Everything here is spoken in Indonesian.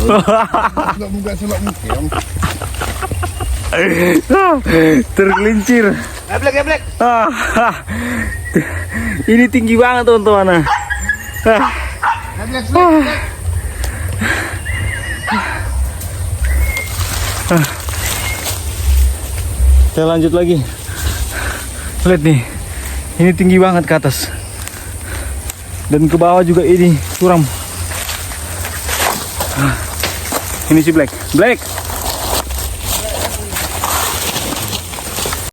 Selok muka selok muka. Tergelincir. Geblek. Ini tinggi banget teman-teman. Geblek. Kita lanjut lagi. Lihat nih, ini tinggi banget ke atas. Dan ke bawah juga ini suram. Ini si Black.